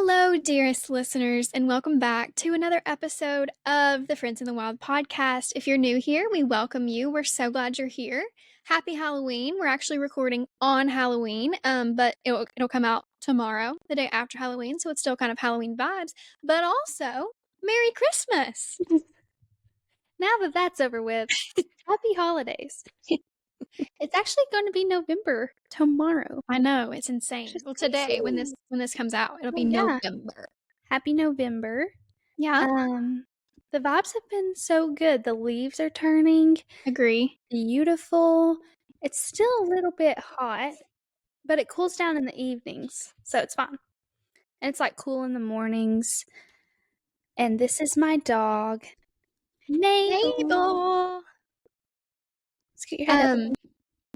Hello, dearest listeners, and welcome back to another episode of the Friends in the Wild podcast. If you're new here, we welcome you. We're so glad you're here. Happy Halloween. We're actually recording on Halloween, but it'll come out tomorrow, the day after Halloween, so it's still kind of Halloween vibes, but also Merry Christmas. Now that that's over with, happy holidays. It's actually going to be November tomorrow. I know, it's insane. Just Well, today when crazy. this comes out, it'll be Yeah. November. Happy November. Yeah, The vibes have been so good. The leaves are turning agree. beautiful. It's still a little bit hot, but it cools down in the evenings, so it's fine. And it's like cool in the mornings. And this is my dog, Mabel. Mabel. Scoot your head up.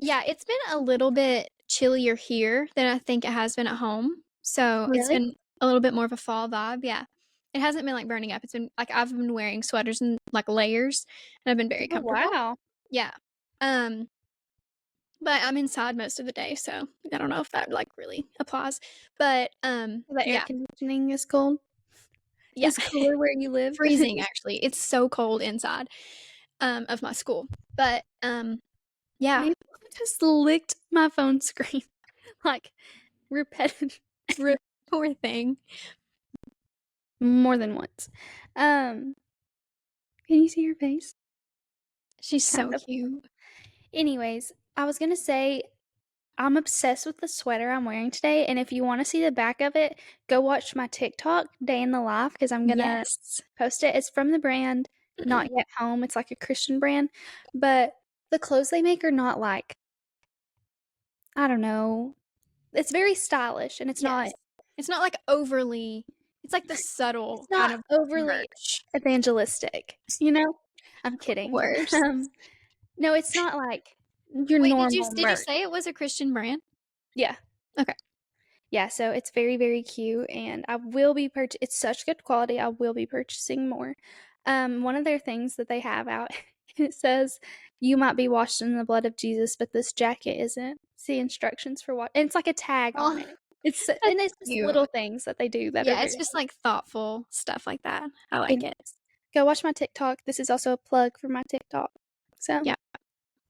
Yeah, it's been a little bit chillier here than I think it has been at home. So it's Really? been a little bit more of a fall vibe. Yeah. It hasn't been like burning up. It's been like I've been wearing sweaters and like layers and I've been very Oh, comfortable. wow. Yeah. But I'm inside most of the day, so I don't know if that like really applies. But The air yeah. conditioning is cold. Yeah. It's cooler where you live. Freezing actually. It's so cold inside of my school. But yeah. Maybe I just licked my phone screen like repetitive Poor thing. more than once. Can you see her face? She's so Kind of. cute. Anyways, I was gonna say I'm obsessed with the sweater I'm wearing today, and if you want to see the back of it, go watch my TikTok day in the life because I'm gonna Yes. post it. It's from the brand Not Yet Home. It's like a Christian brand, but the clothes they make are not like, I don't know. It's very stylish, and it's not. Yes. It's not like overly it's like the subtle It's not kind of overly merch. evangelistic, you know? I'm kidding. Worse. No, it's not like your Wait, normal did you merch. say it was a Christian brand? Yeah. Okay. Yeah, so it's very, very cute, and I will be it's such good quality, I will be purchasing more. One of their things that they have out, it says, "You might be washed in the blood of Jesus, but this jacket isn't. See instructions for what," and it's like a tag on it. It's That's and it's just cute. little things that they do that are Yeah, it's very just like thoughtful stuff like that. I like it. Anyways, go watch my TikTok. This is also a plug for my TikTok. So, Yeah,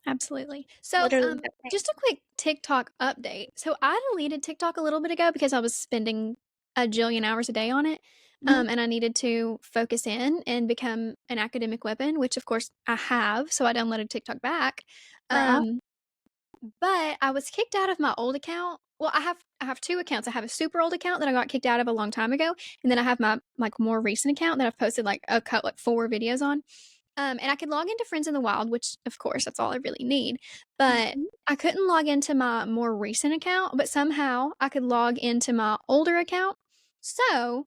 absolutely. So, literally that thing. just a quick TikTok update. So, I deleted TikTok a little bit ago because I was spending a jillion hours a day on it. Mhm. And I needed to focus in and become an academic weapon, which of course I have. So I downloaded TikTok back. Right. But I was kicked out of my old account. Well, I have two accounts. I have a super old account that I got kicked out of a long time ago, and then I have my like more recent account that I've posted like like 4 videos on. And I could log into Friends in the Wild, which of course that's all I really need. But Mhm. I couldn't log into my more recent account, but somehow I could log into my older account. So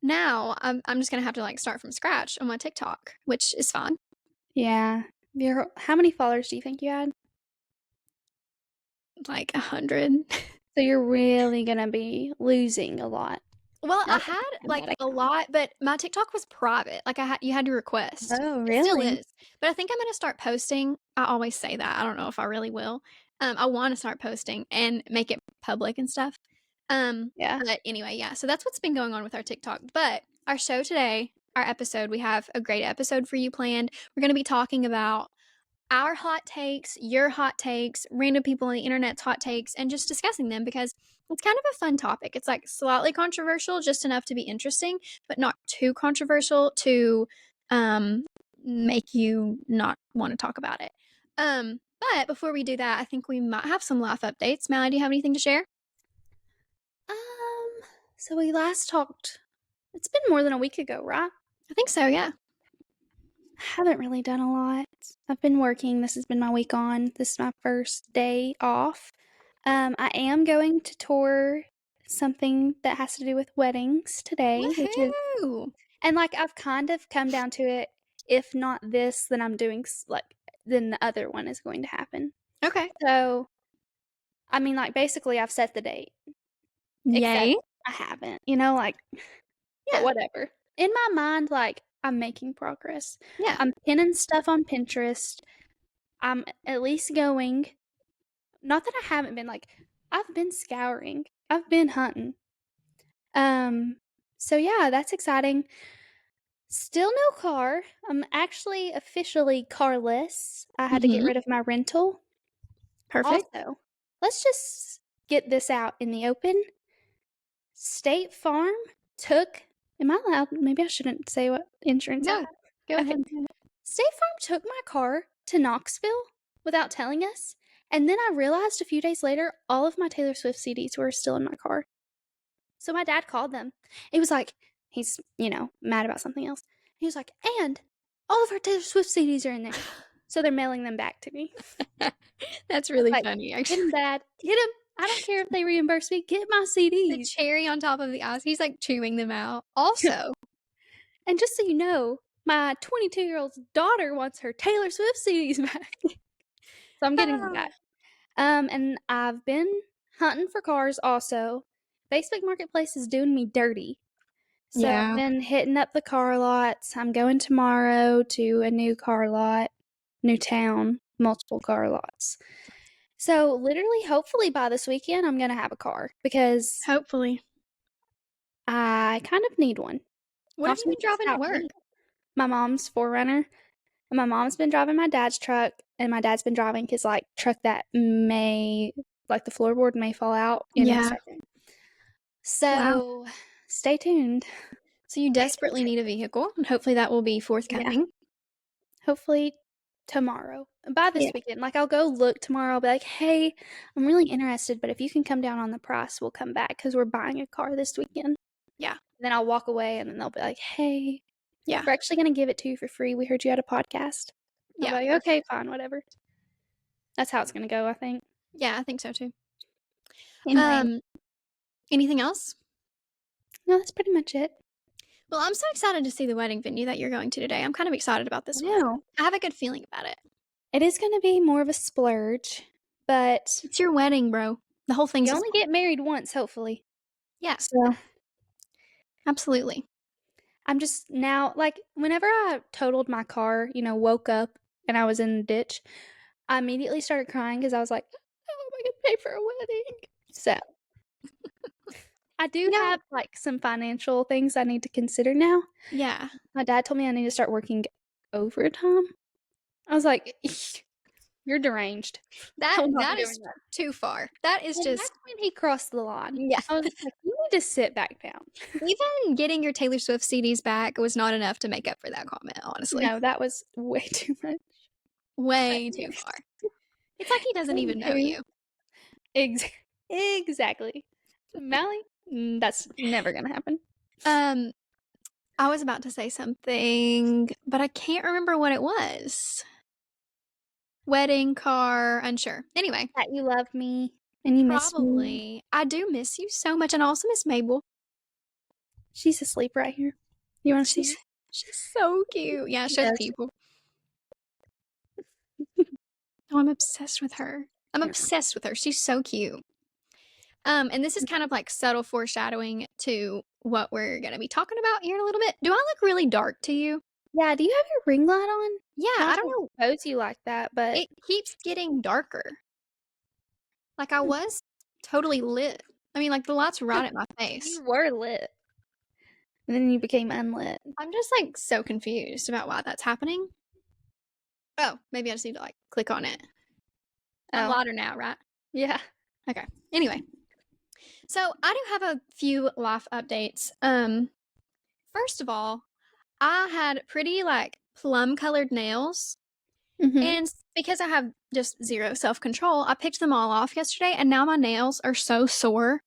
now I'm just gonna have to like start from scratch on my TikTok, which is fine. Yeah. How many followers do you think you had? Like 100. So you're really gonna be losing a lot. Well, I That's had like that a lot, but my TikTok was private. Like you had to request. Oh, It still really? is. But I think I'm gonna start posting. I always say that. I don't know if I really will. I want to start posting and make it public and stuff. Yeah. But anyway, yeah. So that's what's been going on with our TikTok. But our show today, our episode, we have a great episode for you planned. We're gonna be talking about our hot takes, your hot takes, random people on the internet's hot takes, and just discussing them because it's kind of a fun topic. It's like slightly controversial, just enough to be interesting, but not too controversial to make you not want to talk about it. But before we do that, I think we might have some life updates. Mallie, do you have anything to share? So we last talked, it's been more than a week ago, right? I think so, yeah. Haven't really done a lot. I've been working. This has been my week on. This is my first day off. I am going to tour something that has to do with weddings today, which is, Woohoo! and like I've kind of come down to it. If not this, then I'm doing then the other one is going to happen. Okay. So, I mean, like basically, I've set the date, except Yay. I haven't. You know, like, Yeah. but whatever. In my mind, like I'm making progress. Yeah. I'm pinning stuff on Pinterest. I'm at least going. Not that I haven't been like, I've been scouring. I've been hunting. So yeah, that's exciting. Still no car. I'm actually officially carless. I had to get Mhm. rid of my rental. Perfect. Also, let's just get this out in the open. State Farm took. Am I allowed? Maybe I shouldn't say what insurance I No, go have. Okay. ahead. State Farm took my car to Knoxville without telling us. And then I realized a few days later, all of my Taylor Swift CDs were still in my car. So my dad called them. He was like, he's, mad about something else. He was like, and all of our Taylor Swift CDs are in there. So they're mailing them back to me. That's really Like, funny, get actually. them, Dad. Get them. I don't care if they reimburse me. Get my The CDs. cherry on top of the ice. He's, like, chewing them out. Also, And just so you know, my 22-year-old's daughter wants her Taylor Swift CDs back. So I'm getting them ah, back. And I've been hunting for cars also. Facebook Marketplace is doing me dirty. So I've yeah, been hitting up the car lots. I'm going tomorrow to a new car lot, new town, multiple car lots. So literally, hopefully by this weekend, I'm going to have a car because hopefully. I kind of need one. What Not have to you been make it driving to sound work? mean. My mom's Forerunner, and my mom's been driving my dad's truck, and my dad's been driving his truck that may, like the floorboard may fall out any Yeah. second. Wow. So stay tuned. So you desperately need a vehicle, and hopefully that will be Yeah. forthcoming. Hopefully tomorrow. By Yeah. this weekend. Like I'll go look tomorrow. I'll be like, hey, I'm really interested, but if you can come down on the price, we'll come back because we're buying a car this weekend. Yeah. Then I'll walk away and then they'll be like, hey, Yeah. we're actually going to give it to you for free. We heard you had a podcast. I'll Yeah. be like, okay, fine, whatever. That's how it's going to go, I think. Yeah, I think so too. Anyway, Um, anything else? no, that's pretty much it. Well, I'm so excited to see the wedding venue that you're going to today. I'm kind of excited about I this one. know. I have a good feeling about it. It is going to be more of a splurge, but It's your wedding, bro. The whole thing's you a only get married once, hopefully. Yeah, So absolutely. I'm just now, like, whenever I totaled my car, woke up and I was in the ditch, I immediately started crying because I was like, how am I going to pay for a wedding? So I do You know, have, like, some financial things I need to consider now. yeah. My dad told me I need to start working overtime. I was like, you're deranged. I That will not be that doing is that. too far. That is And just that's when he crossed the line. yeah. I was like, you need to sit back down. Even getting your Taylor Swift CDs back was not enough to make up for that comment, honestly. No, that was way too much. Way too far. It's like he doesn't even know Anywho, you. Ex- exactly. Mallie, that's never gonna happen. Um, I was about to say something, but I can't remember what it was. Wedding, car, unsure. Anyway, That you love me and you miss me. probably. I do miss you so much, and also miss Mabel. She's asleep right here. You want to see She's her? she's so cute. Yeah, show the Yes. people. Oh, I'm obsessed with her. I'm Yeah. obsessed with her. She's so cute. And this is kind of like subtle foreshadowing to what we're gonna be talking about here in a little bit. Do I look really dark to you? Yeah. Do you have your ring light on? Yeah, I Not don't to know. expose you like that, but It keeps getting darker. Like I was totally lit. I mean, like the light's right at my face. you were lit, and then you became unlit. I'm just like so confused about why that's happening. Oh, maybe I just need to like click on it. I'm Oh, lighter now, right? yeah. Okay. Anyway, so I do have a few life updates. First of all, I had pretty like plum colored nails, Mm-hmm. and because I have just zero self control, I picked them all off yesterday, and now my nails are so sore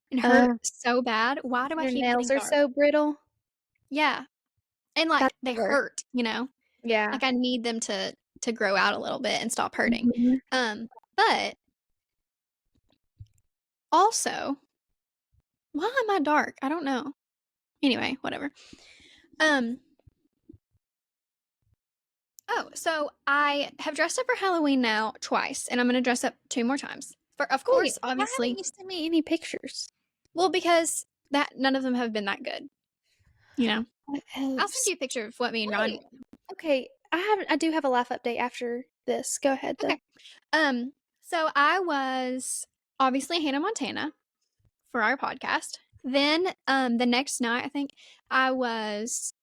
and hurt so bad. Why do I Your keep nails getting are dark? so brittle. Yeah, and like That's they the worst. hurt, you know. Yeah. Like I need them to grow out a little bit and stop hurting. Mhm. But also, why am I dark? I don't know. Anyway, whatever. Um. Oh, so I have dressed up for Halloween now twice, and I'm gonna dress up 2 more times. For of Wait, course, why haven't obviously. you sent me any pictures? Well, because that none of them have been that good. You know. What I'll send else? you a picture of what me and Ron. Wait. Okay, I do have a life update after this. Go ahead though. Okay. So I was obviously Hannah Montana for our podcast. Then, the next night, I think I was,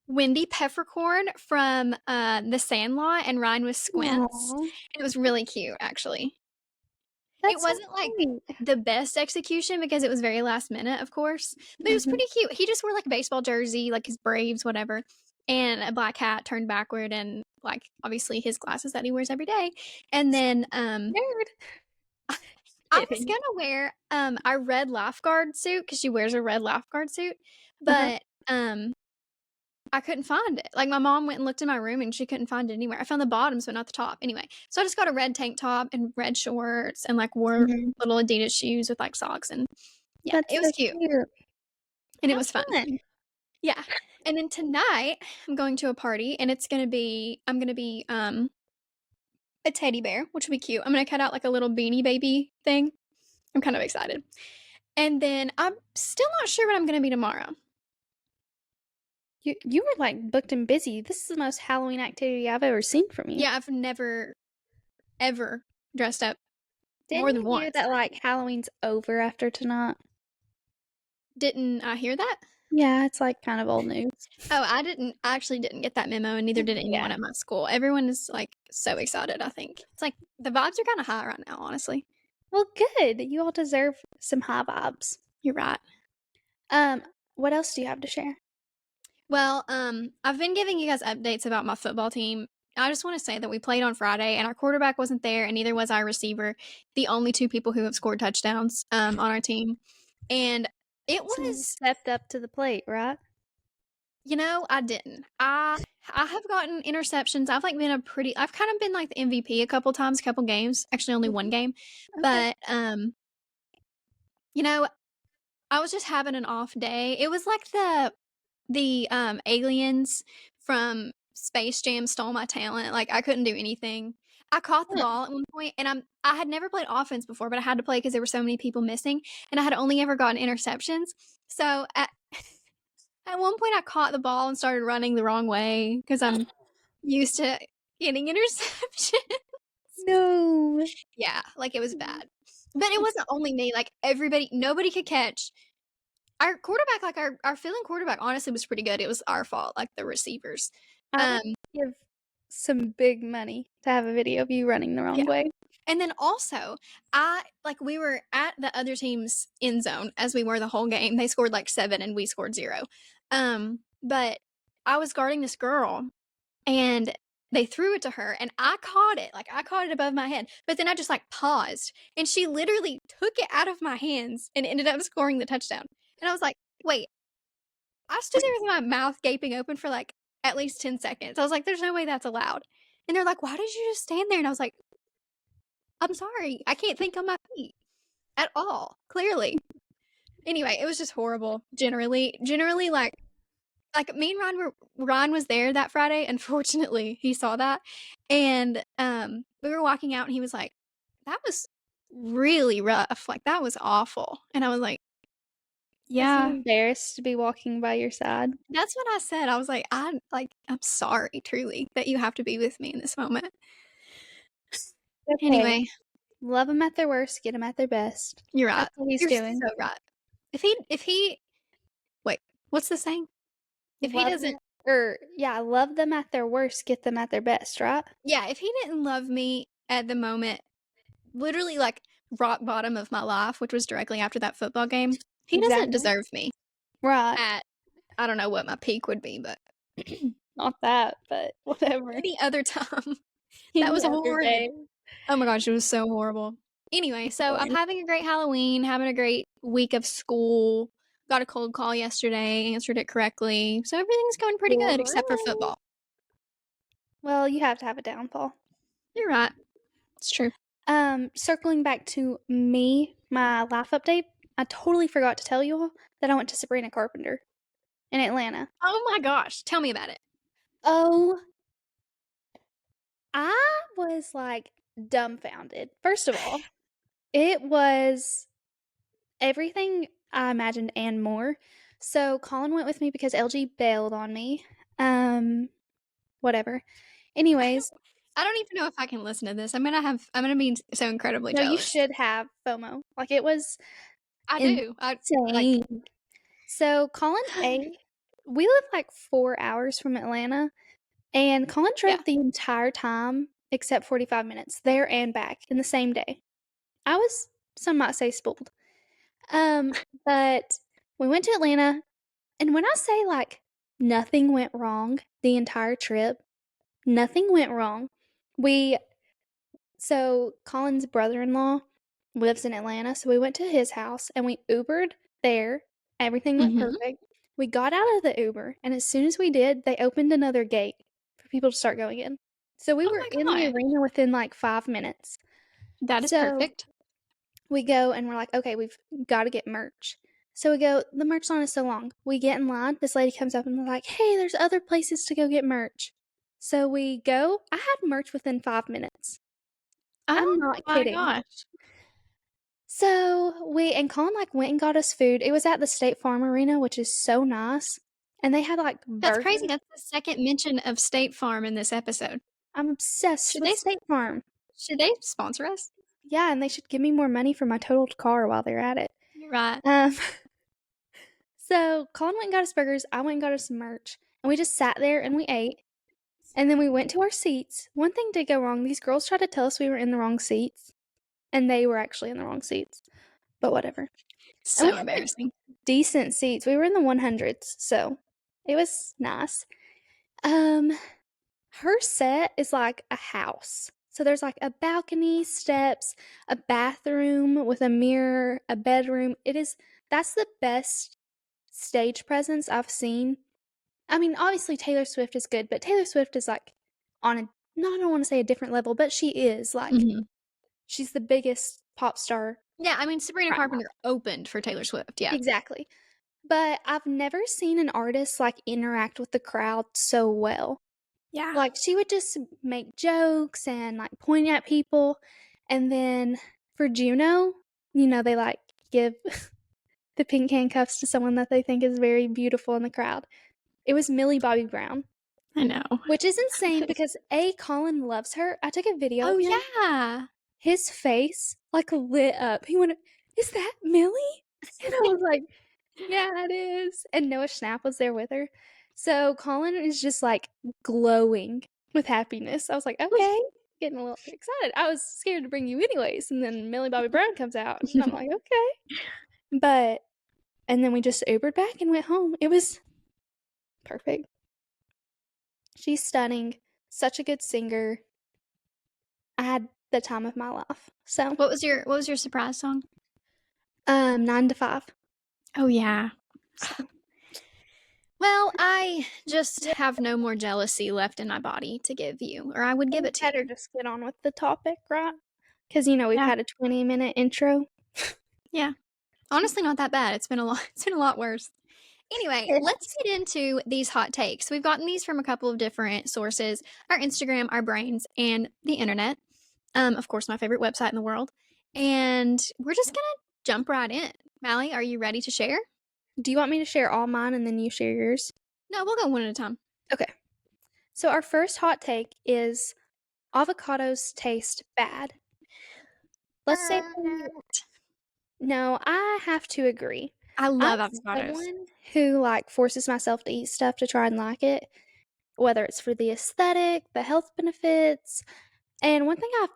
Wendy Peppercorn from, The Sandlot, and Ryan was Squints. Aw, It was really cute, actually. It that's so wasn't, like, sweet. the best execution because it was very last minute, of course, but it was Mhm. pretty cute. He just wore, like, a baseball jersey, like his Braves, whatever, and a black hat turned backward and, like, obviously his glasses that he wears every day, and then, Nerd. I was Kidding. gonna wear, our red lifeguard suit because she wears a red lifeguard suit, Uh-huh. but, I couldn't find it. Like, my mom went and looked in my room, and she couldn't find it anywhere. I found the bottoms, but not the top. Anyway, so I just got a red tank top and red shorts and, like, wore Mhm. little Adidas shoes with, like, socks, and yeah, That's it was so cute, cute. and it How was fun. fun. Yeah, and then tonight, I'm going to a party, and I'm gonna be, a teddy bear, which will be cute. I'm gonna cut out, like, a little Beanie Baby thing. I'm kind of excited. And then I'm still not sure what I'm gonna be tomorrow. You were, like, booked and busy. This is the most Halloween activity I've ever seen from you. Yeah, I've never, ever dressed up Didn't more than you hear once. that, like, Halloween's over after tonight? Didn't I hear that? Yeah, it's, like, kind of old news. Oh, I actually didn't get that memo, and neither did anyone Yeah. at my school. Everyone is, like, so excited, I think. It's like the vibes are kinda high right now, honestly. Well, good. You all deserve some high vibes. You're right. Um, what else do you have to share? Well, I've been giving you guys updates about my football team. I just wanna say that we played on Friday, and our quarterback wasn't there, and neither was our receiver, the only 2 people who have scored touchdowns, on our team. And it So you was stepped up to the plate, right? I didn't. I have gotten interceptions. I've kind of been like the MVP a couple times, a couple games. Actually only one Mhm. game. Okay. But you know, I was just having an off day. It was like the aliens from Space Jam stole my talent. Like I couldn't do anything. I caught the Huh. ball at one point, and I had never played offense before, but I had to play because there were so many people missing, and I had only ever gotten interceptions. So at one point, I caught the ball and started running the wrong way because I'm used to getting interception. No. Yeah, like, it was bad. But it wasn't only me, like, nobody could catch. Our quarterback, like, our filling quarterback honestly was pretty good. It was our fault, like, the receivers. I Um, would give some big money to have a video of you running the wrong yeah. way. And then also, we were at the other team's end zone as we were the whole game. They scored, like, 7 and we scored 0. But I was guarding this girl, and they threw it to her, and I caught it above my head, but then I just, like, paused, and she literally took it out of my hands and ended up scoring the touchdown, and I was like, "Wait." I stood there with my mouth gaping open for, like, at least 10 seconds. I was like, "There's no way that's allowed." And they're like, "Why did you just stand there?" And I was like, "I'm sorry. I can't think on my feet at all, clearly." Anyway, it was just horrible generally, like, me and Ryan was there that Friday, unfortunately, he saw that, and, we were walking out, and he was like, "That was really rough, like, that was awful," and I was like, Was he "Yeah." embarrassed to be walking by your side? That's what I said, I was like, I'm sorry, truly, that you have to be with me in this moment." Okay. Anyway, Love them at their worst, get them at their best. you're That's right. what he's You're doing. so right. If he wait, what's the saying? If he Love doesn't them or yeah, love them at their worst, get them at their best, right? Yeah, if he didn't love me at the moment, literally, like, rock bottom of my life, which was directly after that football game, he doesn't Exactly. deserve me Right. at I don't know what my peak would be, but Not that, but whatever. any other time. That was Any other horrid. day. Oh my gosh, it was so horrible. Anyway, so I'm Born. having a great Halloween, having a great week of school. Got a cold call yesterday, answered it correctly. So everything's going pretty good except for football. Well, you have to have a downfall. You're right. It's true. Circling back to me, my life update, I totally forgot to tell you all that I went to Sabrina Carpenter in Atlanta. Oh my gosh, tell me about it. Oh, I was like dumbfounded. First of all, it was everything I imagined and more. So Colin went with me because LG bailed on me. Whatever. Anyways, I don't even know if I can listen to this. I'm gonna be so incredibly No, you jealous. should have FOMO. Like, it was I do. I like. insane. So Colin ate we live, like, 4 hours from Atlanta, and Colin Yeah. drove the entire time except 45 minutes, there and back, in the same day. I was, some might say, spoiled. Um, but we went to Atlanta, and when I say, like, nothing went wrong the entire trip, nothing went wrong. We So Colin's brother-in-law lives in Atlanta, so we went to his house and we Ubered there. Everything went Mhm. perfect. We got out of the Uber, and as soon as we did, they opened another gate for people to start going in. So we Oh were my in the gosh, arena within like 5 minutes. that is So perfect. we go and we're like, okay, we've got to get merch. So we go, the merch line is so long. We get in line. This lady comes up and we're like, hey, there's other places to go get merch. So we go. I had merch within 5 minutes. Oh I'm not my kidding. gosh, So we and Colin like went and got us food. It was at the State Farm Arena, which is so nice. And they had like that's crazy. burgers. That's the second mention of State Farm in this episode. I'm obsessed Should with they State Farm. should they sponsor us? Yeah, and they should give me more money for my totaled car while they're at it. You're right. Um, so Colin went and got us burgers. I went and got us some merch, and we just sat there and we ate. And then we went to our seats. One thing did go wrong. These girls tried to tell us we were in the wrong seats, and they were actually in the wrong seats. But whatever. And we So had like embarrassing. decent seats. We were in the 100s, so it was nice. Um, her set is like a house. So there's like a balcony, steps, a bathroom with a mirror, a bedroom. That's the best stage presence I've seen. I mean, obviously Taylor Swift is good, but Taylor Swift is like on a, no, I don't want to say a different level, but she is like, Mhm. she's the biggest pop star Yeah, I mean, Sabrina right now. Carpenter opened for Taylor Swift. Yeah. Exactly. But I've never seen an artist like interact with the crowd so well. Yeah. Like, she would just make jokes and, like, point at people, and then for Juno, they, like, give the pink handcuffs to someone that they think is very beautiful in the crowd. It was Millie Bobby Brown, I know. which is insane because Colin loves her. I took a video Oh of him. yeah. His face, like, lit up. He went, "Is that Millie?" And I was like, "Yeah, it is." And Noah Schnapp was there with her. So Colin is just, like, glowing with happiness. I was like, "Okay." Getting a little excited. I was scared to bring you anyways, and then Millie Bobby Brown comes out, and I'm like, "Okay." But and then we just Ubered back and went home. It was perfect. She's stunning, such a good singer. I had the time of my life. So, What was your surprise song? 9 to 5. Oh yeah. So, Well, I just have no more jealousy left in my body to give you, or I would give we it to better you. just get on with the topic, right? Because we've Yeah. had a 20-minute intro. Yeah. Honestly, not that bad. It's been a lot. It's been a lot worse. Anyway, It let's has. get into these hot takes. We've gotten these from a couple of different sources: our Instagram, our brains, and the internet. Of course, my favorite website in the world. And we're just gonna jump right in. Mallie, are you ready to share? Do you want me to share all mine and then you share yours? No, we'll go one at a time. Okay. So our first hot take is avocados taste bad. Let's say no, I have to agree. I I'm love avocados. someone who like forces myself to eat stuff to try and like it, whether it's for the aesthetic, the health benefits. And one thing I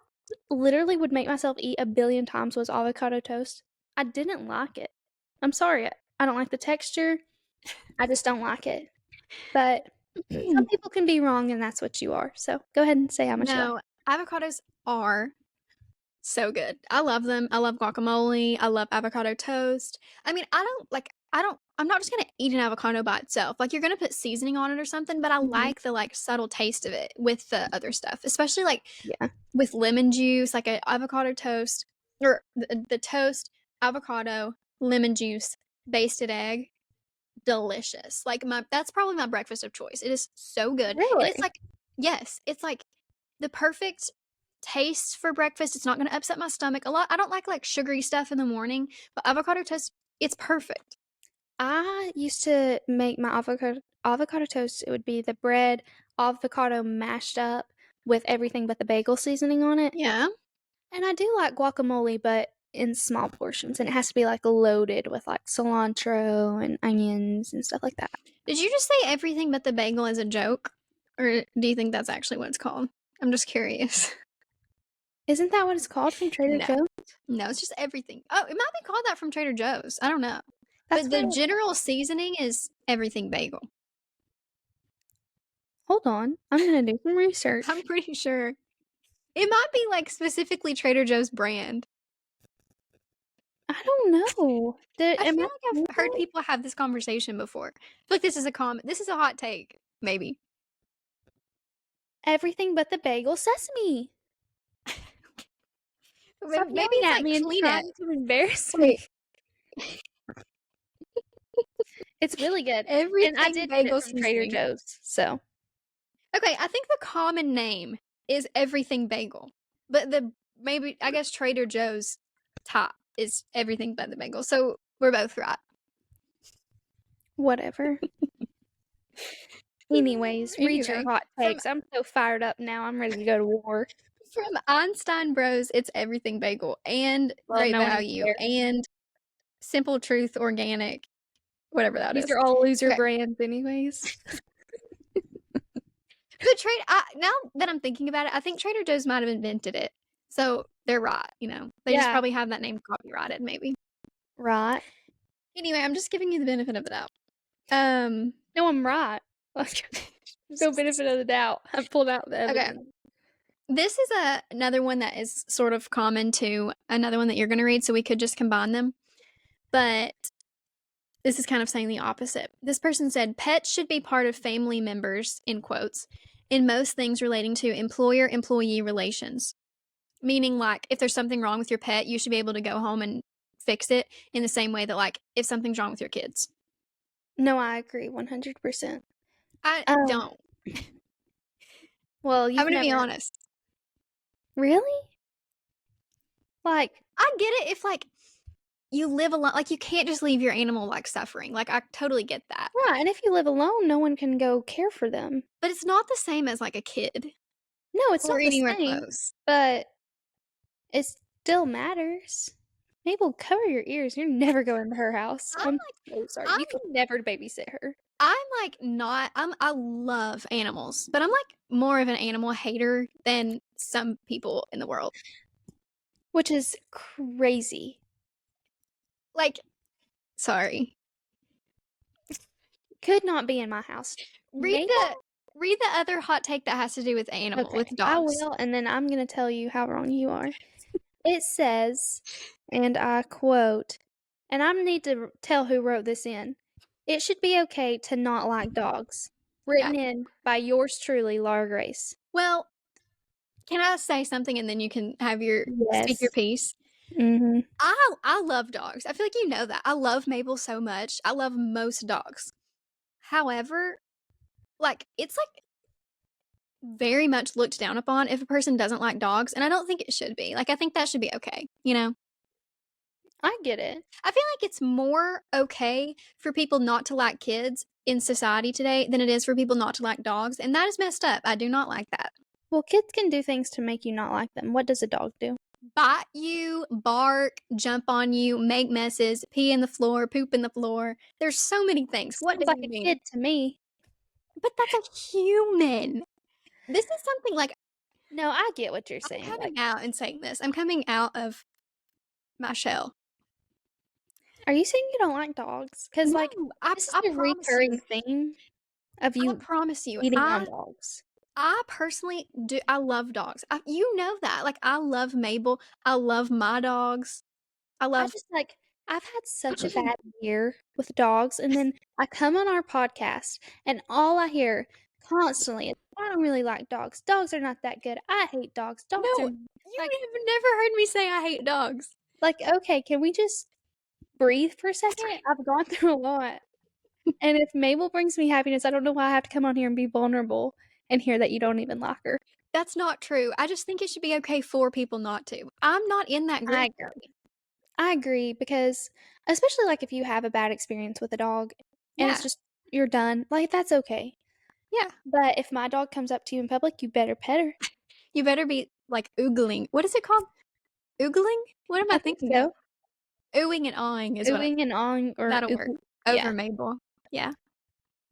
literally would make myself eat a billion times was avocado toast. I didn't like it. I'm sorry. I don't like the texture. I just don't like it. But some people can be wrong, and that's what you are. So go ahead and say how much you like. No, avocados are so good. I love them. I love guacamole. I love avocado toast. I mean, I'm not just gonna eat an avocado by itself. Like, you're gonna put seasoning on it or something, but I Mhm. like the like subtle taste of it with the other stuff, especially like Yeah. with lemon juice, like a avocado toast or the toast, avocado, lemon juice, basted egg, delicious. Like, my that's probably my breakfast of choice. It is so good. And it's Really? like, yes, it's like the perfect taste for breakfast. It's not going to upset my stomach. I don't like sugary stuff in the morning, but avocado toast, it's perfect. I used to make my avocado toast. It would be the bread, avocado mashed up, with everything but the bagel seasoning on it. Yeah. And I do like guacamole, but in small portions, and it has to be like loaded with like cilantro and onions and stuff like that. Did you just say everything but the bagel is a joke? Or do you think that's actually what it's called? I'm just curious. Isn't that what it's called from Trader No. Joe's? No, it's just everything. Oh, it might be called that from Trader Joe's. I don't know. That's But the what. general seasoning is everything bagel. Hold on, I'm gonna do some research. I'm pretty sure. It might be like specifically Trader Joe's brand. I don't know. I Am feel I like I've heard people have this conversation before. I feel like this is a hot take, maybe. everything but the bagel sesame? Stop Maybe yelling it's at like me and Kleenex. trying to embarrass Wait. me. It's really good, and I Everything did get bagel it from Trader seasoning. Joe's. So Okay, I think the common name is everything bagel. But I guess Trader Joe's top is everything but the bagel. So we're both right. whatever. Anyways, read your Anyway, hot from takes. I'm so fired up now. I'm ready to go to war. from Einstein Bros, it's everything bagel and Well, Great no one even Value cares. and Simple Truth Organic, whatever that These is. are all loser Okay. brands, anyways. But now that I'm thinking about it, I think Trader Joe's might have invented it. So they're right, you know. They just Yeah. probably have that name copyrighted, maybe. Right. Anyway, I'm just giving you the benefit of the doubt. No, I'm right. No benefit of the doubt. I pulled out the Okay. evidence. This is another one that is sort of common to another one that you're going to read, so we could just combine them. But this is kind of saying the opposite. This person said, pets should be part of family members, in quotes, in most things relating to employer-employee relations. Meaning, like, if there's something wrong with your pet, you should be able to go home and fix it in the same way that, like, if something's wrong with your kids. No, I agree 100%. I don't. Well, I'm you've going to be never. honest. Really? Like, I get it if, like, you live alone. Like, you can't just leave your animal, like, suffering. Like, I totally get that. right, and if you live alone, no one can go care for them. But it's not the same as, like, a kid. No, it's Or not the anywhere same, close. but it still matters. Mabel, cover your ears. You're never going to her house. I'm so sorry. You can never babysit her. I'm like not I love animals, but I'm like more of an animal hater than some people in the world. Which is crazy. Like, sorry. Could not be in my house. Read the other hot take that has to do with with dogs. I will, and then I'm going to tell you how wrong you are. It says, and I quote, and I need to tell who wrote this in. It should be okay to not like dogs. Written in by yours truly, Laura Grace. Well, can I say something and then you can have speak your piece? Mm-hmm. I love dogs. I feel like you know that. I love Mabel so much. I love most dogs. However, like it's like very much looked down upon if a person doesn't like dogs, and I don't think it should be. Like I think that should be okay, you know? I get it. I feel like it's more okay for people not to like kids in society today than it is for people not to like dogs, and that is messed up. I do not like that. Well, kids can do things to make you not like them. What does a dog do? Bite you, bark, jump on you, make messes, pee in the floor, poop in the floor. There's so many things. What Sounds do like you a mean? kid to me. But that's a human. This is something like No, I get what you're I'm saying. coming out and saying this. I'm coming out of my shell. Are you saying you don't like dogs? Because No, like this is I a promise recurring you. theme of I you promise you. eating on dogs. I personally do. I love dogs. You know that. Like, I love Mabel. I love my dogs. I I love. just like I've had such a bad year with dogs, and then I come on our podcast, and all I hear constantly is, "I don't really like dogs. Dogs are not that good. I hate dogs. Dogs No, are you like have never heard me say I hate dogs. okay. Can we just breathe for a second? I've gone through a lot, and if Mabel brings me happiness, I don't know why I have to come on here and be vulnerable and hear that you don't even like her. That's not true. I just think it should be okay for people not to. I'm not in that group. I agree. I agree because especially like if you have a bad experience with a dog and Yeah. it's just you're done, like that's okay. Yeah. But if my dog comes up to you in public, you better pet her. You better be like oogling. What is it called? Oogling? What am I I think thinking of? so. Oohing and awing is what Oohing and awing or that'll work. ooh, Over yeah. Mabel. Yeah,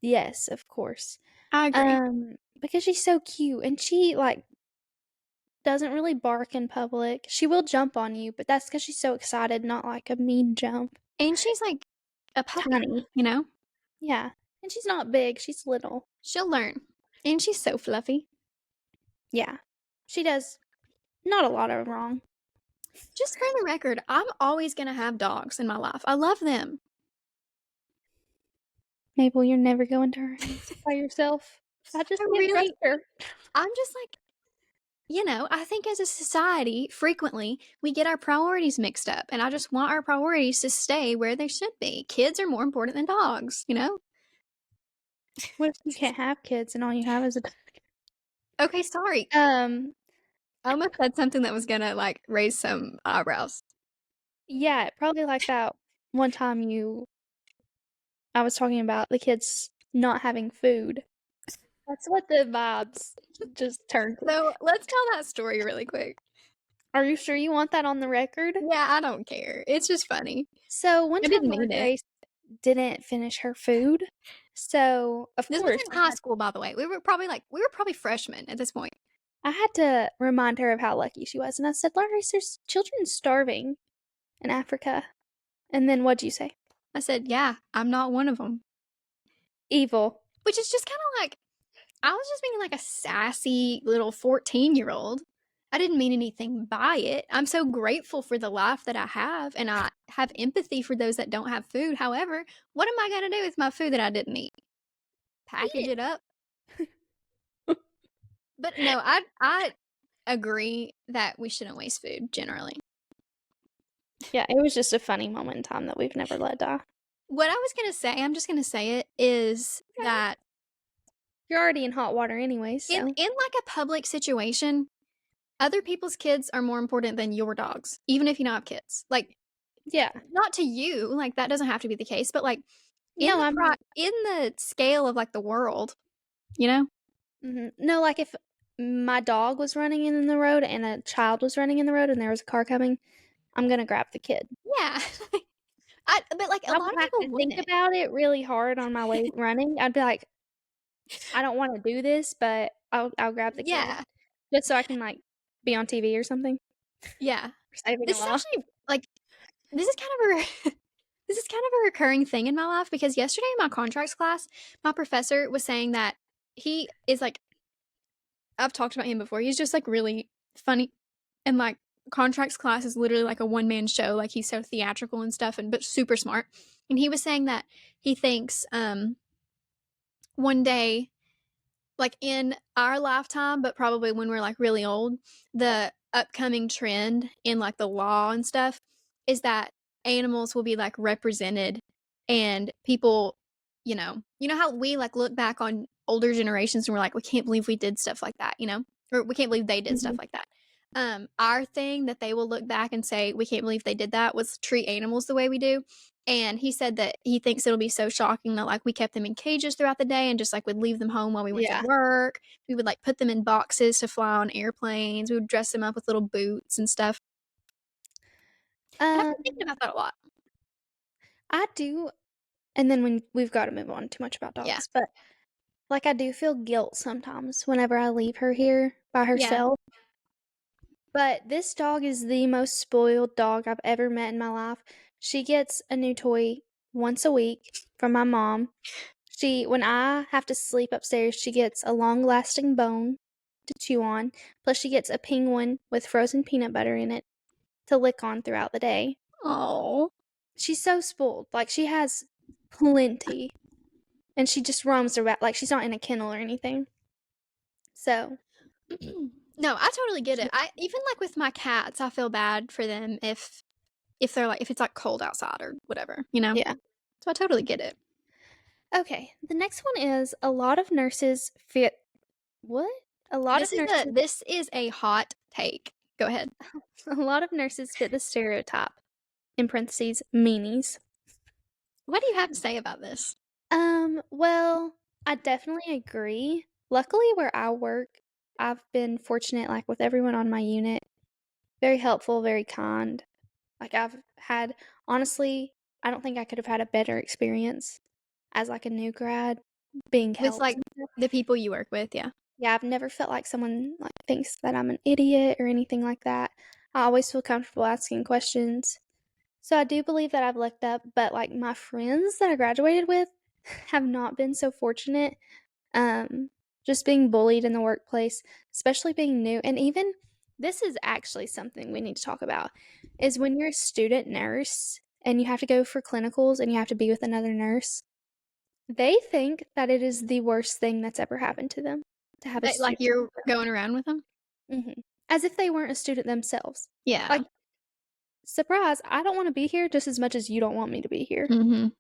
Yes, of course. I agree. Because she's so cute and she, like, doesn't really bark in public. She will jump on you, but that's because she's so excited, not like a mean jump. And she's like a puppy, Tiny. you know? Yeah. And she's not big, she's little. She'll learn. And she's so fluffy. Yeah. She does not a lot of wrong. Just for the record, I'm always going to have dogs in my life. I love them. Mabel, you're never going to her house by yourself. I just I can't trust really, her. I'm just like, I think as a society, frequently we get our priorities mixed up. And I just want our priorities to stay where they should be. Kids are more important than dogs, you know? What if you can't have kids and all you have is a dog? Okay, sorry. Um, I almost said something that was going to like raise some eyebrows. yeah, probably like that one time I was talking about the kids not having food. That's what the vibes just turned to. So let's tell that story really quick. Are you sure you want that on the record? Yeah, I don't care. It's just funny. So one I time didn't mean it. Grace didn't finish her food. So of This was course in high school, by the way. We were probably freshmen at this point. I had to remind her of how lucky she was. And I said, Larry, there's children starving in Africa. And then what'd you say? I said, yeah, I'm not one of them. Evil. Which is just kind of like, I was just being like a sassy little 14-year-old. I didn't mean anything by it. I'm so grateful for the life that I have, and I have empathy for those that don't have food. However, what am I going to do with my food that I didn't eat? Package Eat it up? But no, I agree that we shouldn't waste food generally. Yeah, it was just a funny moment in time that we've never let die. What I was going to say, I'm just going to say it, is Okay. that You're already in hot water anyway, so. in like a public situation, other people's kids are more important than your dogs, even if you don't have kids. Like, Yeah. not to you, like that doesn't have to be the case, but like No, in the scale of like the world, you know? No, like if my dog was running in the road and a child was running in the road and there was a car coming, I'm gonna grab the kid. Yeah. But like a I lot would of have people to think wouldn't. about it really hard on my way running. I'd be like, I don't want to do this, but I'll grab the kid Yeah. just so I can like be on TV or something Yeah. or saving a This is law. actually like this is kind of a this is kind of a recurring thing in my life because yesterday in my contracts class, my professor was saying that he is like I've talked about him before. He's just like really funny and like contracts class is literally like a one-man show. Like he's so theatrical and stuff and but super smart. And he was saying that he thinks one day like in our lifetime, but probably when we're like really old, the upcoming trend in like the law and stuff is that animals will be like represented and people, you know how we like look back on older generations and we're like, we can't believe we did stuff like that, or we can't believe they did stuff Mhm. like that. Our thing that they will look back and say, we can't believe they did that was treat animals the way we do. And he said that he thinks it'll be so shocking that like we kept them in cages throughout the day and just like would leave them home while we went to Yeah. work. We would like put them in boxes to fly on airplanes. We would dress them up with little boots and stuff. And I've Um, been thinking about that a lot. I do, and then when we've got to move on too much about Yeah. dogs, but like I do feel guilt sometimes whenever I leave her here by Yeah. herself. But this dog is the most spoiled dog I've ever met in my life. She gets a new toy once a week from my mom. When I have to sleep upstairs, she gets a long-lasting bone to chew on. Plus, she gets a penguin with frozen peanut butter in it to lick on throughout the day. Oh. She's so spoiled. Like, she has plenty. And she just roams around. Like, she's not in a kennel or anything. So, No, I totally get it. I even like with my cats, I feel bad for them if they're like if it's like cold outside or whatever, you know? yeah. So I totally get it. Okay, the next one is a lot of nurses fit. What? A lot of nurses. This is a hot take. Go ahead. A lot of nurses fit the stereotype. In parentheses, meanies. What do you have to say about this? Well, I definitely agree. Luckily, where I work, I've been fortunate, like, with everyone on my unit. Very helpful, very kind. Like, I've had honestly, I don't think I could have had a better experience as, like, a new grad being With, helped like, and stuff. the people you work with, yeah. Yeah, I've never felt like someone, like, thinks that I'm an idiot or anything like that. I always feel comfortable asking questions. So I do believe that I've looked up, but, like, my friends that I graduated with have not been so fortunate. Um, just being bullied in the workplace, especially being new, and even this is actually something we need to talk about, is when you're a student nurse and you have to go for clinicals and you have to be with another nurse, they think that it is the worst thing that's ever happened to them to have a That, like, student you're with going around with them? them. As if they weren't a student themselves. Yeah. Like, surprise, I don't wanna be here just as much as you don't want me to be here. Mhm.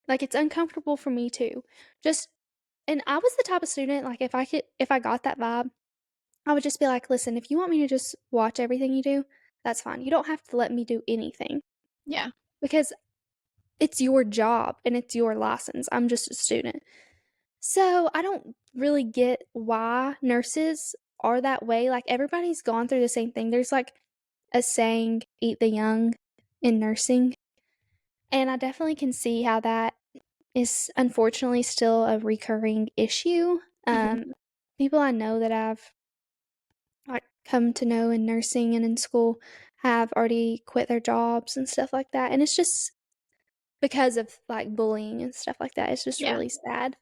Like, it's uncomfortable for me too. Just and I was the type of student, like, if I got that vibe, I would just be like, "Listen, if you want me to just watch everything you do, that's fine. You don't have to let me do anything Yeah. because it's your job and it's your license. I'm just a student." So, I don't really get why nurses are that way. Like, everybody's gone through the same thing. There's, like, a saying, "Eat the young" in nursing, and I definitely can see how that is unfortunately still a recurring issue. Mhm. People I know that I've like come to know in nursing and in school have already quit their jobs and stuff like that. And it's just because of like bullying and stuff like that. It's just Yeah. really sad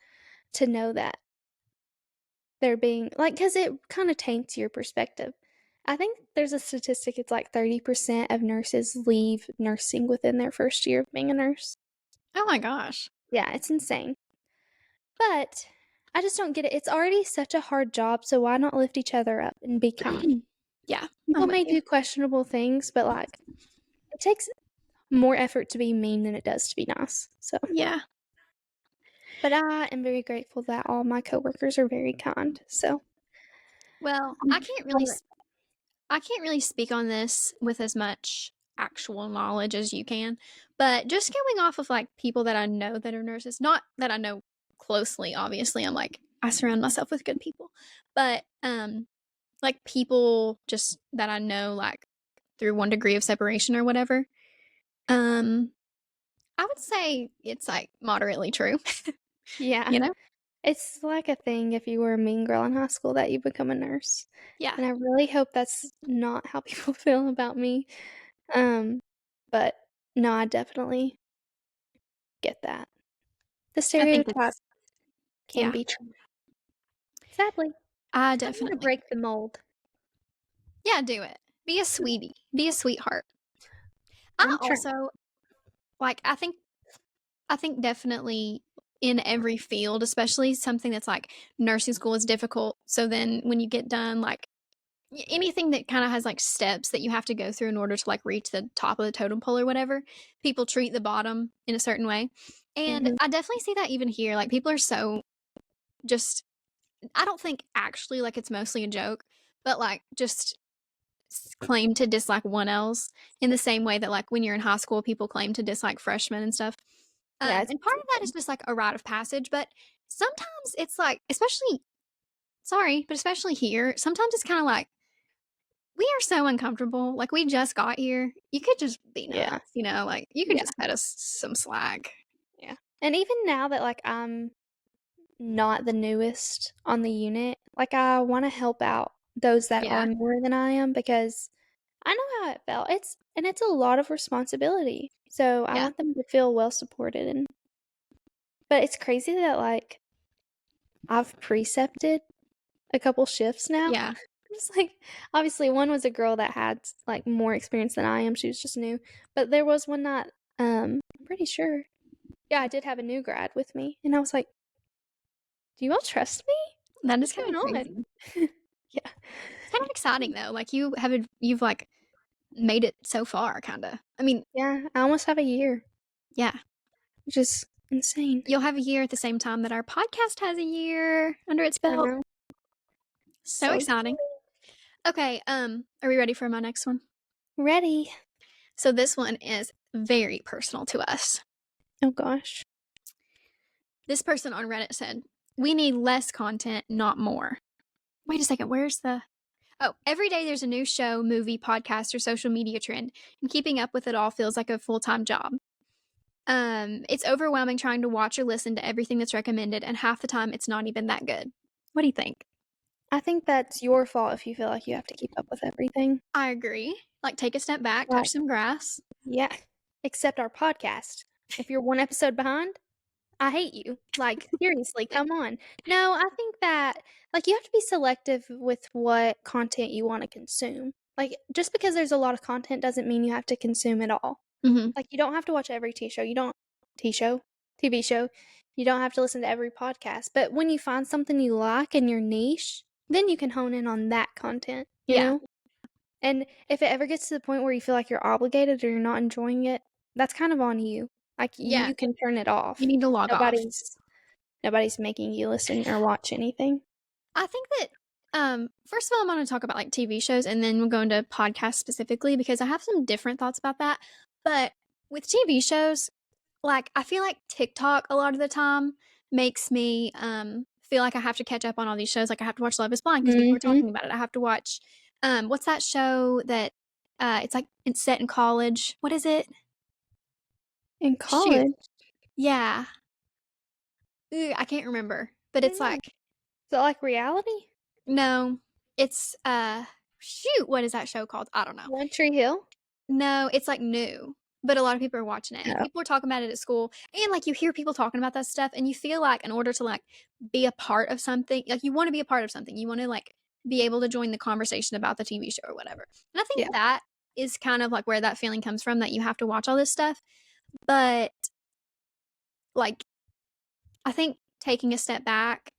to know that they're being like, because it kind of taints your perspective. I think there's a statistic, it's like 30% of nurses leave nursing within their first year of being a nurse. Oh my gosh. Yeah, it's insane. But I just don't get it. It's already such a hard job, so why not lift each other up and be kind? Yeah, People I'm with may you. do questionable things, but like it takes more effort to be mean than it does to be nice. So, Yeah. but I am very grateful that all my coworkers are very kind. So, Well, um, I can't really speak on this with as much actual knowledge as you can, but just going off of like people that I know that are nurses, not that I know closely, obviously. I'm like I surround myself with good people. But like people just that I know like through one degree of separation or whatever. Um I would say it's like moderately true, yeah, you know? it's like a thing if you were a mean girl in high school that you become a nurse. Yeah. And I really hope that's not how people feel about me. Um, but no, I definitely get that. The I think stereotype it's can yeah, be true. Sadly, I I'm gonna definitely. break the mold. Yeah, do it. Be a sweetie. Be a sweetheart. I I'm trying. also like I think definitely in every field, especially something that's like nursing school is difficult. So then when you get done like anything that kind of has like steps that you have to go through in order to like reach the top of the totem pole or whatever, people treat the bottom in a certain way. And Mhm. I definitely see that even here. Like people are so just I don't think actually like it's mostly a joke, but like just claim to dislike one else in the same way that like when you're in high school people claim to dislike freshmen and stuff. Yeah, it's And part of that is just like a rite of passage, but sometimes it's like especially sorry, but especially here, sometimes it's kind of like we are so uncomfortable. Like we just got here. You could just be nice, yeah, you know, like you could yeah, just cut us some slack. yeah. And even now that, like, I'm not the newest on the unit, like, I wanna help out those that are Yeah. newer than I am because I know how it felt. It's a lot of responsibility, so I Yeah. want them to feel well supported and but it's crazy that, like, I've precepted a couple shifts now. Yeah. Just like obviously one was a girl that had like more experience than I am. She was just new. But there was one night, I'm pretty sure. Yeah, I did have a new grad with me. And I was like, "Do you all trust me? That is What's kind going of on?" crazy. Yeah. It's kind of exciting though. Like you've like made it so far kind of. I mean, Yeah, I almost have a year, yeah. which is insane. You'll have a year at the same time that our podcast has a year under its I belt. know. So So exciting. Okay, are we ready for my next one? ready. So this one is very personal to us. Oh gosh. This person on Reddit said, "We need less content, not more." Wait a second, where's the Oh, every day there's a new show, movie, podcast, or social media trend, and keeping up with it all feels like a full-time job. It's overwhelming trying to watch or listen to everything that's recommended, and half the time it's not even that good. What do you think? I think that's your fault if you feel like you have to keep up with everything. I agree. Like, take a step back, Like, touch some grass. yeah, except our podcast. If you're one episode behind, I hate you. Like, seriously, come on. No, I think that, like, you have to be selective with what content you want to consume. Like, just because there's a lot of content doesn't mean you have to consume it all. Mhm. Like, you don't have to watch every T show, TV show. You don't have to listen to every podcast. But when you find something you like in your niche, then you can hone in on that content, you Yeah. know? And if it ever gets to the point where you feel like you're obligated or you're not enjoying it, that's kind of on you. Like, Yeah. you can turn it You off. need to log off. Nobody's making you listen or watch anything. I think that first of all, I'm going to talk about like TV shows, and then we'll go into podcasts specifically because I have some different thoughts about that. But with TV shows, like I feel like TikTok a lot of the time makes me feel like I have to catch up on all these shows. Like I have to watch Love Is Blind because people are Mhm. talking about it. I have to watch what's that show that it's like it's set in college. What is it? In Shoot. college? Yeah. I can't remember. But I it's don't know. like Is it like reality? no, it's shoot, what is that show called? I don't know. One Tree Hill? No, it's like new, but a lot of people are watching it and Oh, people are talking about it at school. And like you hear people talking about that stuff and you feel like in order to like be a part of something, like you want to be a part of something, you want to like be able to join the conversation about the TV show or whatever. And I yeah. think that is kind of like where that feeling comes from that you have to watch all this stuff. But like I think taking a step back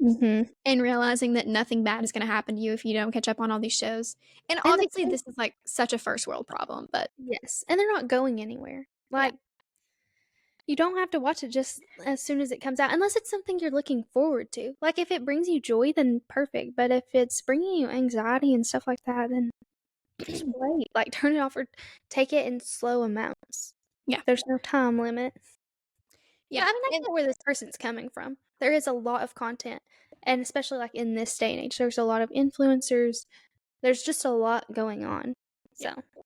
Mhm. and realizing that nothing bad is going to happen to you if you don't catch up on all these shows. And And the obviously thing this is like such a first world problem, but yes, and they're not going anywhere. yeah. Like, you don't have to watch it just as soon as it comes out unless it's something you're looking forward to. Like, if it brings you joy, then perfect, but if it's bringing you anxiety and stuff like that, then just wait. Like, turn it off or take it in slow amounts. Yeah. There's no time limit. Yeah. I mean, I And get where this person's coming from. There is a lot of content, and especially, like, in this day and age, there's a lot of influencers. There's just a lot going on. yeah. So,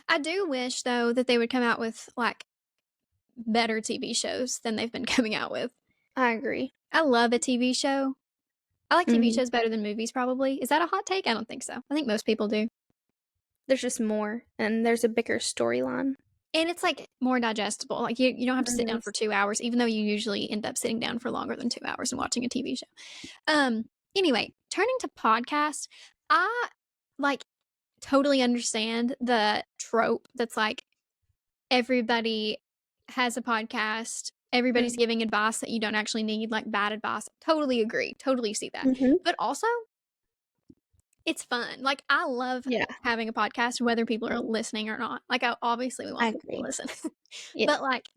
I do wish though that they would come out with like better TV shows than they've been coming out with. I agree. I love a TV show. I like TV Mhm. shows better than movies probably. Is that a hot take? I don't think so. I think most people do. There's just more, and there's a bigger storyline. And it's like more digestible. Like you don't have to sit down Mhm. for 2 hours, even though you usually end up sitting down for longer than 2 hours and watching a TV show. Anyway, turning to podcasts, I like totally understand the trope that's like everybody has a podcast, everybody's Mhm. giving advice that you don't actually need, like bad advice. Totally agree. Totally see that. Mhm. But also, it's fun. Like I love Yeah, having a podcast, whether people are listening or not. Like obviously we I want people to agree. listen, Yeah. but like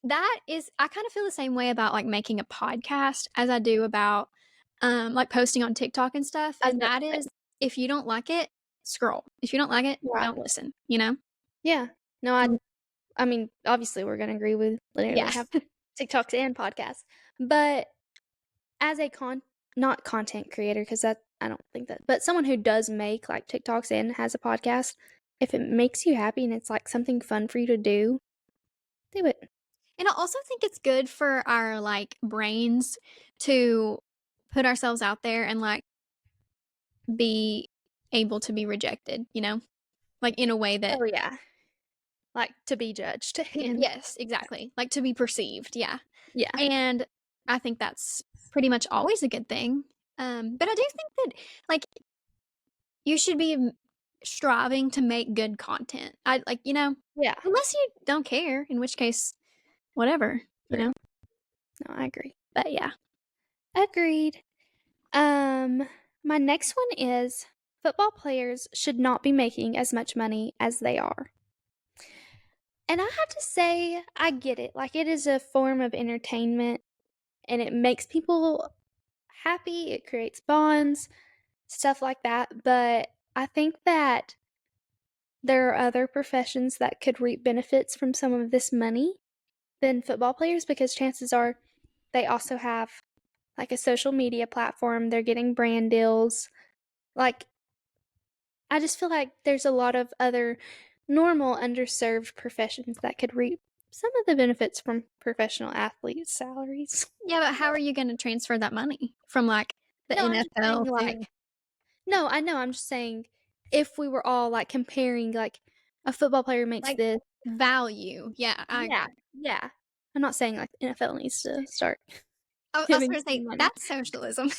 that is, I kind of feel the same way about like making a podcast as I do about like posting on TikTok and stuff. I was And about that to say. is, if you don't like it, scroll. If you don't like it, Right. don't listen, you know? Yeah. No, I mean, obviously, we're gonna agree with literally Yeah. have TikToks and podcasts, but as a not content creator, because that I don't think that, but someone who does make, like, TikToks and has a podcast, if it makes you happy and it's, like, something fun for you to do it. And I also think it's good for our like brains to put ourselves out there and like be able to be rejected, you know? Like in a way that Oh, yeah. Like, to be judged and yes, exactly. Like to be perceived, yeah. yeah. And I think that's pretty much always a good thing. But I do think that like you should be striving to make good content. I like, you know, Yeah. unless you don't care, in which case whatever, you True. know. No, I agree. But yeah. Agreed. Um, my next one is football players should not be making as much money as they are. And I have to say, I get it. Like, it is a form of entertainment and it makes people happy, it creates bonds, stuff like that. But I think that there are other professions that could reap benefits from some of this money than football players because chances are they also have like a social media platform. They're getting brand deals. Like, I just feel like there's a lot of other normal underserved professions that could reap some of the benefits from professional athletes' salaries. Yeah, but how are you gonna transfer that money from, like, the No, I'm just saying, NFL to like, no, I know. I'm just saying if we were all like comparing, like, a football player makes like, this. value? Yeah, I Yeah, agree. yeah. I'm not saying like the NFL needs to start I was giving gonna say, some money. that's socialism,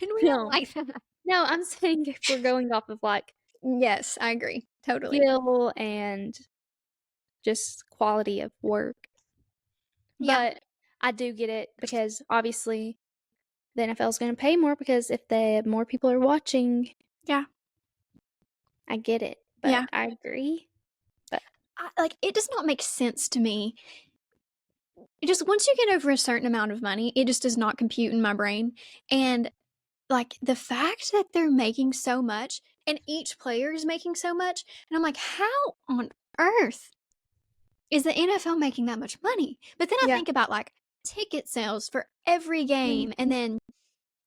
and we don't No, like that. no, I'm saying if we're going off of like Yes, I agree, totally. skill and just quality of work. Yeah, But I do get it because obviously the NFL is going to pay more because if the more people are watching, yeah, I get it. yeah. But I agree. But Like, it does not make sense to me. It just once you get over a certain amount of money, it just does not compute in my brain, and, like, the fact that they're making so much and each player is making so much, and I'm like, "How on earth is the NFL making that much money?" But then I yeah, think about, like, ticket sales for every game, and mhm. then,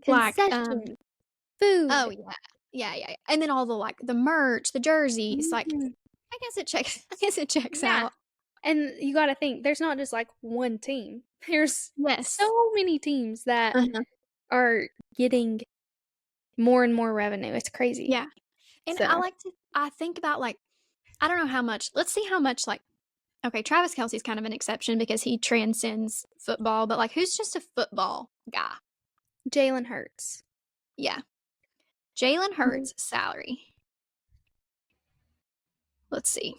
like, Concessions, oh, food. yeah. Yeah, yeah, yeah, and then all the, like, the merch, the jerseys, like, Mhm. I guess it checks Yeah. out. And you got to think there's not just like one team. There's Yes. so many teams that Uh-huh. are getting more and more revenue. It's crazy. Yeah, and So, I think about, like, I don't know how much let's see how much, like, okay, Travis Kelce's kind of an exception because he transcends football, but, like, who's just a football guy? Jalen Hurts. Yeah. Jalen Mhm. Hurts' salary. Let's see.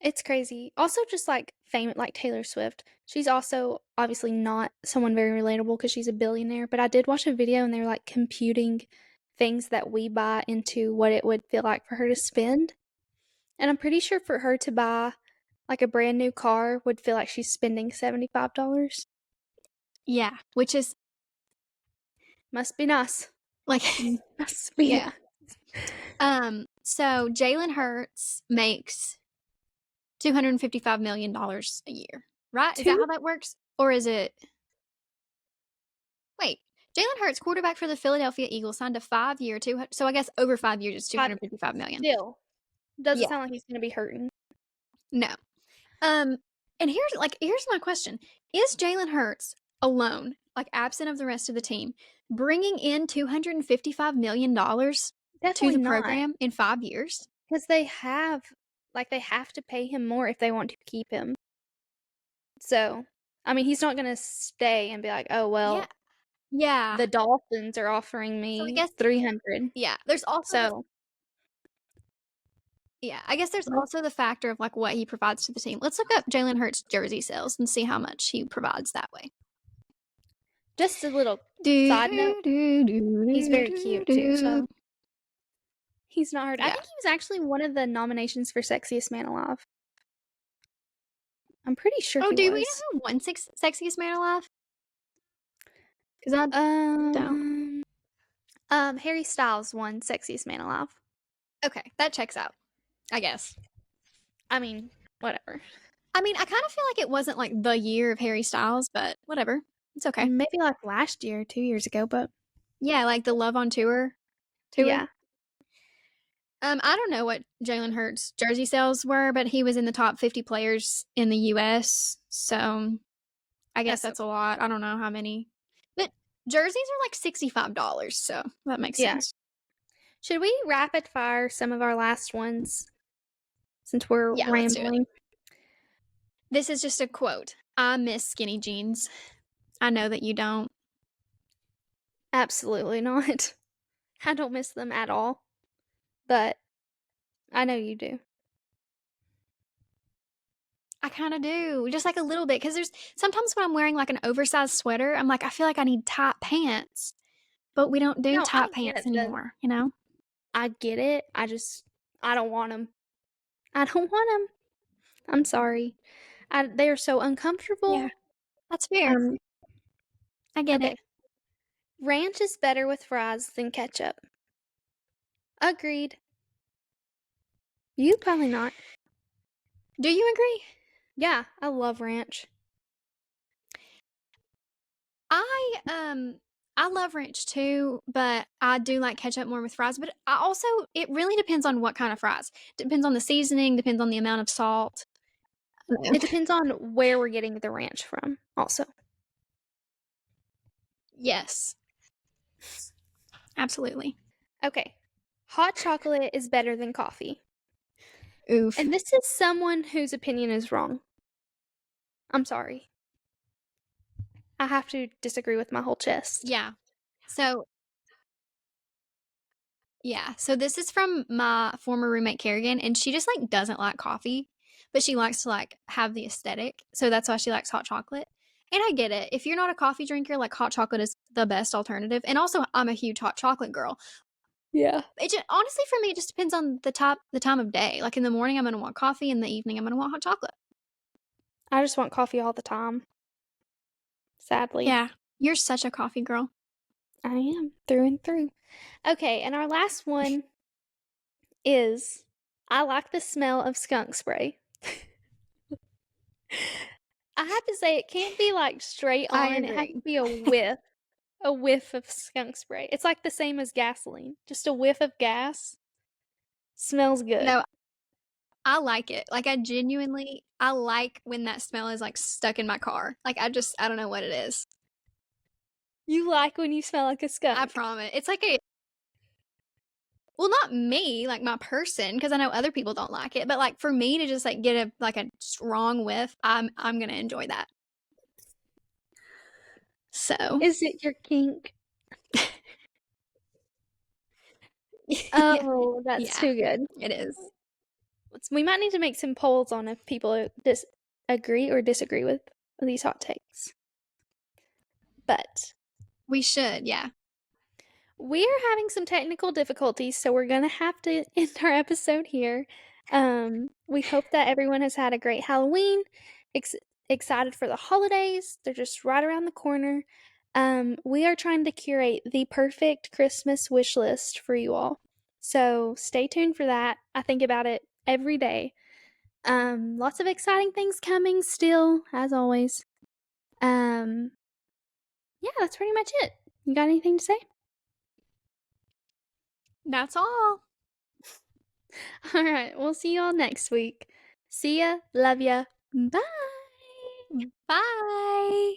It's crazy. Also, just like fame, like Taylor Swift. She's also obviously not someone very relatable because she's a billionaire. But I did watch a video and they were like computing things that we buy into what it would feel like for her to spend. And I'm pretty sure for her to buy like a brand new car would feel like she's spending $75. Yeah, which is, Must be nice. like Must be yeah. nice. So Jalen Hurts makes $255 million a year, right? Is that Two how that works? Or is it wait, Jalen Hurts, quarterback for the Philadelphia Eagles, signed a 5-year, so I guess over 5 years, it's five 255 million. still. Doesn't Yeah, sound like he's gonna be hurting. no. Um, and here's my question: is Jalen Hurts alone, like absent of the rest of the team, bringing in $255 million to Definitely the not. program in 5 years? Because they have to pay him more if they want to keep him. So, I mean, he's not gonna stay and be like, "Oh, Yeah, well, yeah. the Dolphins are offering So I me guess 300." yeah. There's also the So, yeah. I guess there's also the factor of like what he provides to the team. Let's look up Jalen Hurts jersey sales and see how much he provides that way. just a little Do side note, do do he's do very do cute too, do. so he's not hard. I Yeah. think he was actually one of the nominations for Sexiest Man Alive. I'm pretty sure Oh, he do we was. know who won sexiest man alive? Because I don't. Um, Harry Styles won Sexiest Man Alive. Okay, that checks out, I guess. I mean, whatever. I mean, I kind of feel like it wasn't like the year of Harry Styles, but whatever. It's okay. Maybe like last year, 2 years ago, but Yeah, like the Love on tour. yeah, I don't know what Jalen Hurts' jersey sales were, but he was in the top 50 players in the U.S. So I guess that's so that's a lot. I don't know how many, but jerseys are like $65, so that makes yeah. sense. Should we rapid fire some of our last ones since we're Yeah, let's do it. rambling? This is just a quote. I miss skinny jeans. I know that you don't. Absolutely not. I don't miss them at all, but I know you do. I kind of do, just like a little bit, because there's sometimes when I'm wearing like an oversized sweater, I'm like, I feel like I need tight pants, but we don't do No, I tight get pants the anymore, you know? I get it. I don't want them. I don't want them. I'm sorry. They are so Yeah, uncomfortable. that's fair. Um, I get it. okay. Ranch is better with fries than ketchup. Agreed. You probably not. Do you agree? Yeah, I love ranch. I I love ranch too, but I do like ketchup more with fries. But I also, it really depends on what kind of fries. Depends on the seasoning, depends on the amount of salt. It depends on where we're getting the ranch from, also. Yes, absolutely. Okay. Hot chocolate is better than coffee. Oof. And this is someone whose opinion is wrong. I'm sorry. I have to disagree with my whole chest. Yeah. So, yeah. So this is from my former roommate Kerrigan, and she just like doesn't like coffee, but she likes to like have the aesthetic. So that's why she likes hot chocolate. And I get it. If you're not a coffee drinker, like hot chocolate is the best alternative. And also, I'm a huge hot chocolate girl. Yeah. It just, honestly, for me, it just depends on the time of day. Like in the morning, I'm gonna want coffee. In the evening, I'm gonna want hot chocolate. I just want coffee all the time. Sadly. Yeah, you're such a coffee girl. I am, through and through. Okay, and our last one is I like the smell of skunk spray. I have to say, it can't be like straight I on, it has to agree. be a whiff of skunk spray. It's like the same as gasoline, just a whiff of gas. Smells good. No, I like it. Like I like when that smell is like stuck in my car. Like I don't know what it is. You like when you smell like a I skunk. promise. It's like a well, not me, like my person, because I know other people don't like it, but like for me to just like get a strong whiff, I'm gonna enjoy that. So Is it your kink? yeah, Oh, that's yeah, too good. it is. We might need to make some polls on if people agree or disagree with these hot takes. But We should, yeah. we are having some technical difficulties, so we're going to have to end our episode here. We hope that everyone has had a great Halloween, excited for the holidays. They're just right around the corner. We are trying to curate the perfect Christmas wish list for you all. So stay tuned for that. I think about it every day. Lots of exciting things coming still, as always. Um, yeah, that's pretty much it. You got anything to say? That's all. All right, we'll see you all next week. See ya. Love ya. Bye. Bye.